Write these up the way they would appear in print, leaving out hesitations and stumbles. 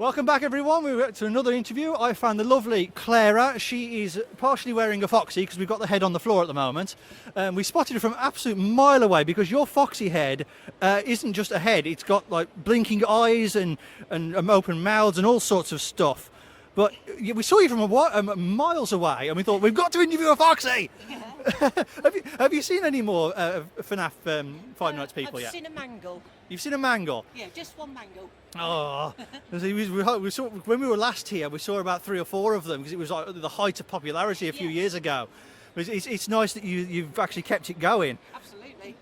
Welcome back, everyone. We went to another interview. I found the lovely Clara. She is partially wearing a Foxy because we've got the head on the floor at the moment. We spotted her from an absolute mile away because your Foxy head isn't just a head. It's got like blinking eyes and open mouths and all sorts of stuff. But we saw you from miles away and we thought, we've got to interview a Foxy! Have you seen any more FNAF Five Nights people yet? I've seen a mangle. You've seen a mangle? Yeah, just one mangle. Oh, we saw, when we were last here, we saw about 3 or 4 of them because it was like the height of popularity a few years ago. It's nice that you've actually kept it going. Absolutely.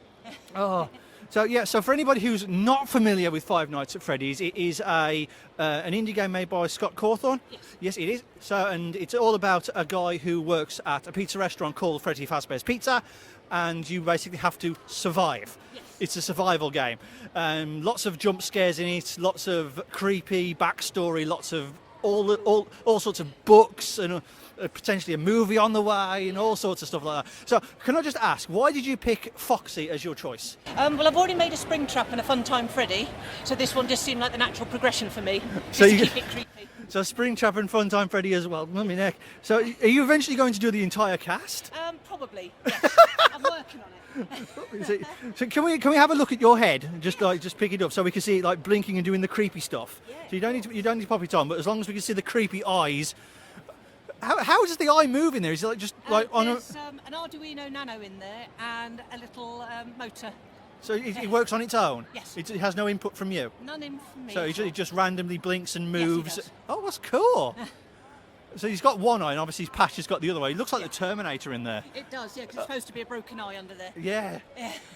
Oh, so for anybody who's not familiar with Five Nights at Freddy's, it is an indie game made by Scott Cawthon. Yes, it is. And it's all about a guy who works at a pizza restaurant called Freddy Fazbear's Pizza, and you basically have to survive. Yes. It's a survival game. Lots of jump scares in it, lots of creepy backstory, lots of all sorts of books and potentially a movie on the way and all sorts of stuff like that. So can I just ask, why did you pick Foxy as your choice? Well, I've already made a Springtrap and a Funtime Freddy, so this one just seemed like the natural progression for me. So just to keep it creepy. So Springtrap and Funtime Freddy as well. Mummy neck. So are you eventually going to do the entire cast? Probably. Yes. I'm working on it. So can we have a look at your head? Just pick it up so we can see it like blinking and doing the creepy stuff. Yeah. So you don't need to pop it on, but as long as we can see the creepy eyes. How does the eye move in there? Is it like just like on a? There's an Arduino Nano in there and a little motor. So it works on its own? Yes. It has no input from you? None in from me. So it just randomly blinks and moves? Yes, it does. Oh, that's cool. So he's got one eye and obviously his patch has got the other way. It looks like the Terminator in there. It does, yeah, because it's supposed to be a broken eye under there. Yeah.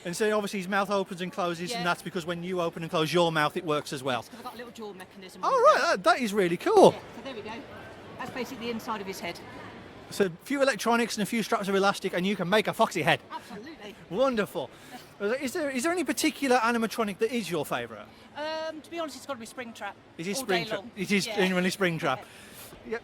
And so obviously his mouth opens and closes, Yeah. and that's because when you open and close your mouth, it works as well. Because I've got a little jaw mechanism. Oh, right, that is really cool. Yeah, so there we go. That's basically the inside of his head. So a few electronics and a few straps of elastic and you can make a Foxy head. Absolutely. Wonderful. Is there any particular animatronic that is your favourite? To be honest, it's got to be Springtrap. It is all day Springtrap. long. It is Yeah. genuinely Springtrap. Yeah.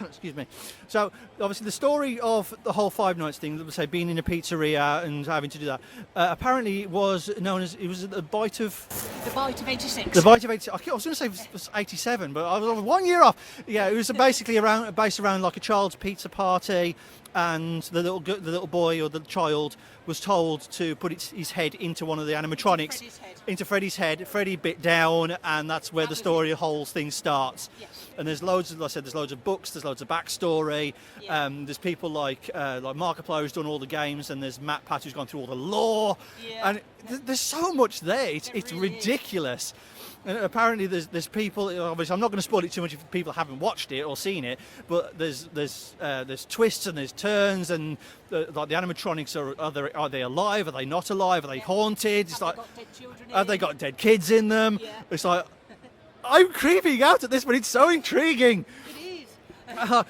Excuse me. So obviously the story of the whole Five Nights thing, let's say being in a pizzeria and having to do that, apparently was known as, it was the bite of... The Bite of 86. The bite of 86. I was going to say it was 87, but I was 1 year off. Yeah, it was basically based around like a child's pizza party, and the little boy or the child was told to put his head into one of the animatronics. Into Freddy's head. Freddy bit down, and that's where the story of the whole thing starts. Yes. And there's loads, like I said, there's loads of books, there's loads of backstory. Yeah. There's people like Markiplier who's done all the games, and there's Matt Pat who's gone through all the lore. Yeah. And there's so much there. It's really ridiculous. And apparently there's people. Obviously, I'm not going to spoil it too much if people haven't watched it or seen it. But there's twists and there's turns, and like the animatronics are they alive? Are they not alive? Are they haunted? It's like, Have they got dead children in? have they got dead kids in them? Yeah. It's like, I'm creeping out at this, but it's so intriguing. It is.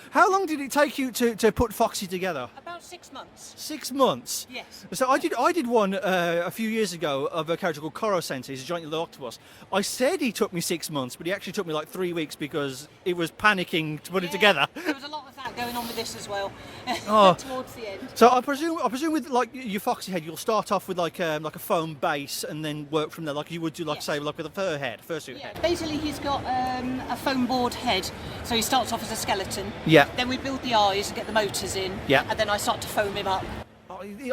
How long did it take you to put Foxy together? About 6 months. 6 months. Yes. So I did one a few years ago of a character called Koro Sensei. He's a giant little octopus. I said he took me 6 months, but he actually took me like 3 weeks because it was panicking to put it together. There was a lot of that going on with this as well. Oh. Towards the end. So I presume with like your Foxy head, you'll start off with like a foam base and then work from there, like you would do, like Yes. say, like with a fursuit Yeah. head. Basically, he's got a foam board head, so he starts off as a skeleton. Yeah. Then we build the eyes and get the motors in. Yeah. And then I start to foam him up.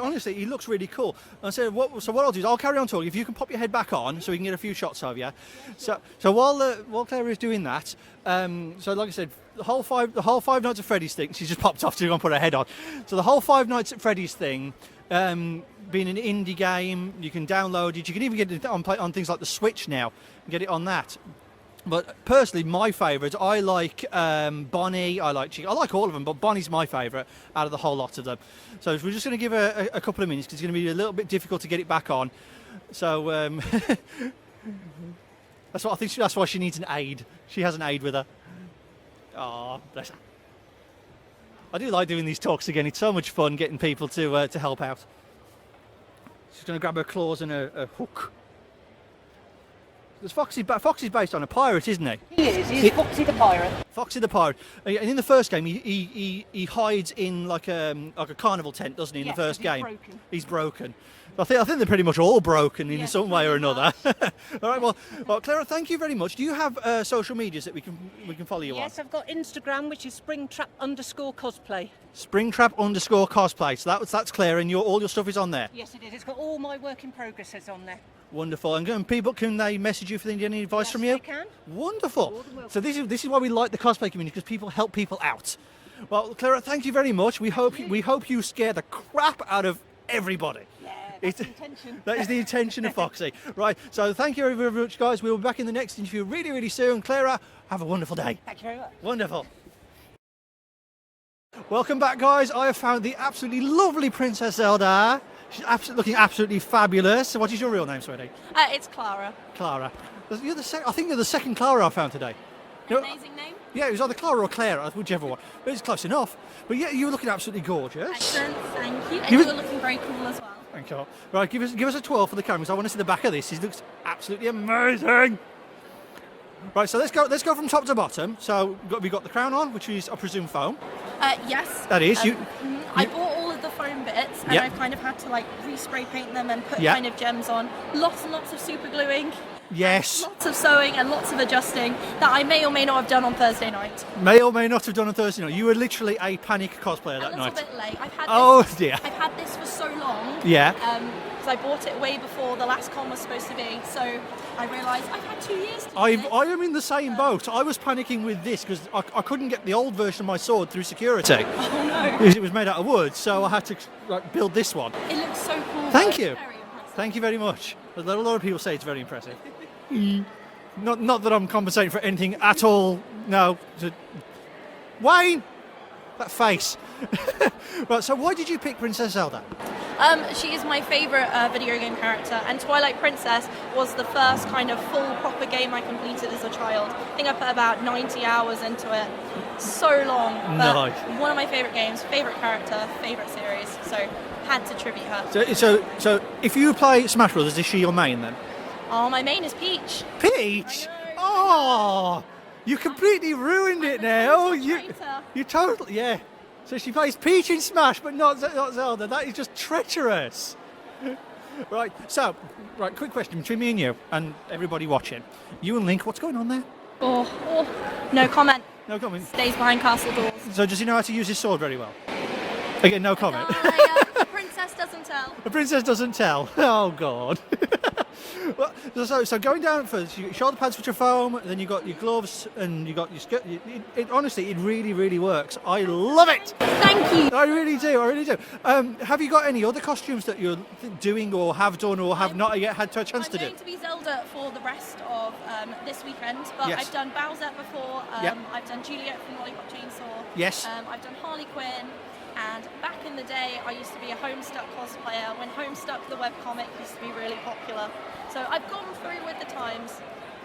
Honestly, he looks really cool. And so what I'll do is I'll carry on talking. If you can pop your head back on, so we can get a few shots of you. So while Clara is doing that, so like I said, the whole Five Nights at Freddy's thing. She just popped off to go and put her head on. So the whole Five Nights at Freddy's thing, being an indie game, you can download it. You can even get it on things like the Switch now. And get it on that. But personally, my favourite, I like Bonnie, I like Chica, I like all of them, but Bonnie's my favourite out of the whole lot of them. So we're just going to give her a couple of minutes because it's going to be a little bit difficult to get it back on. So that's what I think. That's why she needs an aid. She has an aid with her. Oh, bless her. I do like doing these talks again. It's so much fun getting people to help out. She's going to grab her claws and a hook. There's Foxy's based on a pirate, isn't he? He is. He's Foxy the pirate. Foxy the pirate. And in the first game, he hides in like a carnival tent, doesn't he? In Yes, the first 'cause he's game, broken. he's broken. I think they're pretty much all broken in Yeah, some way or pretty another. All right, well, Clara, thank you very much. Do you have social medias that we can follow you on? Yes, I've got Instagram, which is springtrap_cosplay. Springtrap_cosplay. So that's Clara, and all your stuff is on there. Yes, it is. It's got all my work in progresses on there. Wonderful. And people, can they message you if they need any advice Yes, from you? they can. Wonderful. More than welcome. So this is why we like the cosplay community, because people help people out. Well, Clara, thank you very much. We hope you scare the crap out of everybody. Yeah, that's the intention. That is the intention of Foxy. Right. So thank you very much, guys. We'll be back in the next interview really, really soon. Clara, have a wonderful day. Thank you very much. Wonderful. Welcome back, guys. I have found the absolutely lovely Princess Zelda. She's looking absolutely fabulous. What is your real name, sweetie? It's Clara. Clara. I think you're the second Clara I found today. Amazing name. Yeah, it was either Clara or Clara, whichever one. But it's close enough. But yeah, you were looking absolutely gorgeous. Excellent, thank you. And Give you it- were looking very cool as well. Thank you. Right, give us a 12 for the cameras. I want to see the back of this. It looks absolutely amazing. Right, so let's go from top to bottom. So we've got the crown on, which is, I presume, foam. Yes. That is, I bought all of the foam bits, and Yep. I've kind of had to like re-spray paint them and put Yep. kind of gems on. Lots and lots of super gluing. Yes. Lots of sewing and lots of adjusting that I may or may not have done on Thursday night. May or may not have done on Thursday night. You were literally a panic cosplayer A that little night. bit late. I've had Oh this, dear. I've had this for so long. Yeah. Because I bought it way before the last con was supposed to be. So I realised I've had 2 years to do I this. am in the same boat. I was panicking with this because I couldn't get the old version of my sword through security. Oh no. Because it was made out of wood, so I had to build this one. It looks so cool. Thank though. you. It's very impressive. Thank you very much. A lot of people say it's very impressive. Not that I'm compensating for anything at all. No. Wayne! That face. Right, so why did you pick Princess Zelda? She is my favourite video game character, and Twilight Princess was the first kind of full proper game I completed as a child. I think I put about 90 hours into it. So long, but Nice. one of my favourite games, favourite character, favourite series, so had to tribute her. So if you play Smash Brothers, is she your main then? Oh, my main is Peach. Peach? I know. Oh, you completely ruined it now. Traitor. You totally, yeah. So she plays Peach in Smash, but not Zelda. That is just treacherous. Right. So, quick question between me and you and everybody watching. You and Link, what's going on there? Oh, no comment. No comment. Stays behind castle doors. So does he know how to use his sword very well? Again, no comment. The princess doesn't tell. The princess doesn't tell. Oh God. Well, so going down first, you got your shoulder pads which are foam, then you got your gloves, and you got your skirt. Honestly, it really, really works. I love it. Thank you. I really do. Have you got any other costumes that you're doing or have done or have not yet had a chance I'm to do? going to be Zelda for the rest of this weekend, but Yes. I've done Bowser before. Yep. I've done Juliet from Lollipop Chainsaw. Yes. I've done Harley Quinn. And back in the day, I used to be a Homestuck cosplayer when Homestuck, the webcomic, used to be really popular. So I've gone through with the times.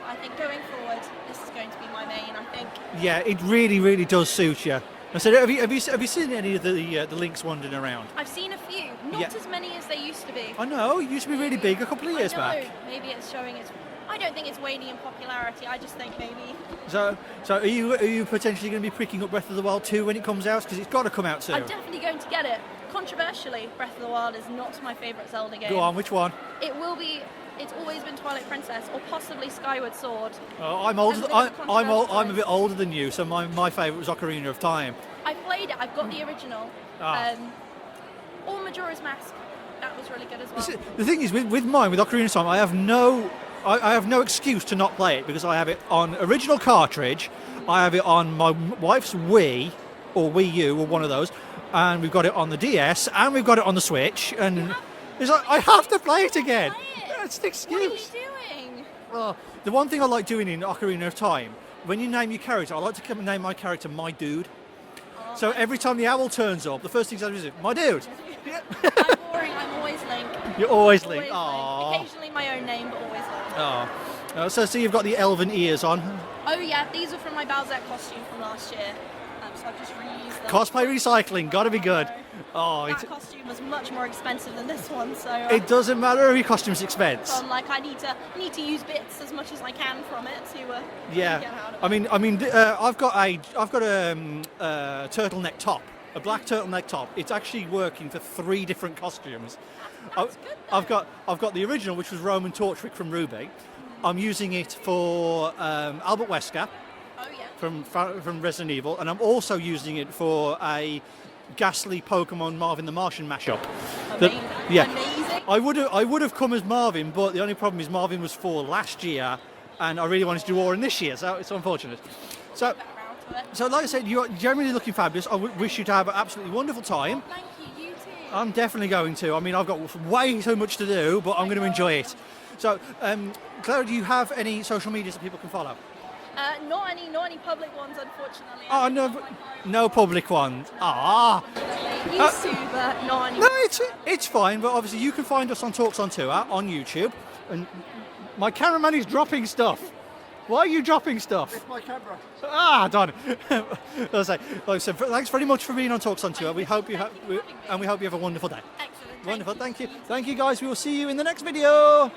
I think going forward, this is going to be my main, I think. Yeah, it really, really does suit you. I said, have you seen any of the links wandering around? I've seen a few, not Yeah. as many as they used to be. I know, it used to be really big a couple of years I know, back. maybe it's showing its... I don't think it's waning in popularity, I just think maybe... So are you potentially going to be picking up Breath of the Wild 2 when it comes out? Because it's got to come out soon. I'm definitely going to get it. Controversially, Breath of the Wild is not my favourite Zelda game. Go on, which one? It will be... It's always been Twilight Princess or possibly Skyward Sword. I'm older. That's a bit of a controversial I'm a bit choice. older than you, so my favourite was Ocarina of Time. I played it, I've got the original. Ah. Or Majora's Mask. That was really good as well. The thing is, with mine, with Ocarina of Time, I have no excuse to not play it because I have it on original cartridge. I have it on my wife's Wii or Wii U or one of those, and we've got it on the DS and we've got it on the Switch. And it's like I have to play it again. Play it. That's an excuse. What are you doing? Well, the one thing I like doing in Ocarina of Time, when you name your character, I like to name my character My Dude. So every time the owl turns up, the first thing I say is, My Dude. Yeah. I'm boring, I'm always Link. You're always Link. Always Aww. Link. Occasionally my own name, but always Link. Oh. So you've got the elven ears on. Oh yeah, these are from my Bowser costume from last year. So I've just reused them. Cosplay recycling, gotta be good. Oh, That costume was much more expensive than this one, so it doesn't matter if your costume's expense. so I'm like I need to use bits as much as I can from it to get Yeah, out of it. I've got a turtleneck top a black turtleneck top. It's actually working for 3 different costumes. That's good, I've got the original, which was Roman Torchwick from Ruby. I'm using it for Albert Wesker Oh yeah. from Resident Evil, and I'm also using it for a ghastly Pokemon Marvin the Martian mashup. Amazing. Yeah. Amazing. I would have come as Marvin, but the only problem is Marvin was for last year, and I really wanted to do Auron this year, so it's unfortunate. So, Get around to it. so like I said, you're generally looking fabulous. I wish you to have an absolutely wonderful time. Thank you. You too. I'm definitely going to. I mean, I've got way too much to do, but I'm going to enjoy it. So, Clara, do you have any social medias that people can follow? Not any public ones, unfortunately. Oh, no public ones. Ah. YouTube, but not any. No, it's fine, but obviously you can find us on Talksontour on YouTube. And my cameraman is dropping stuff. Why are you dropping stuff? It's my camera. Ah, darn it. Like I said, thanks very much for being on Talksontour. We hope you have a wonderful day. Excellent. Wonderful, thank you. Thank you, guys. We will see you in the next video.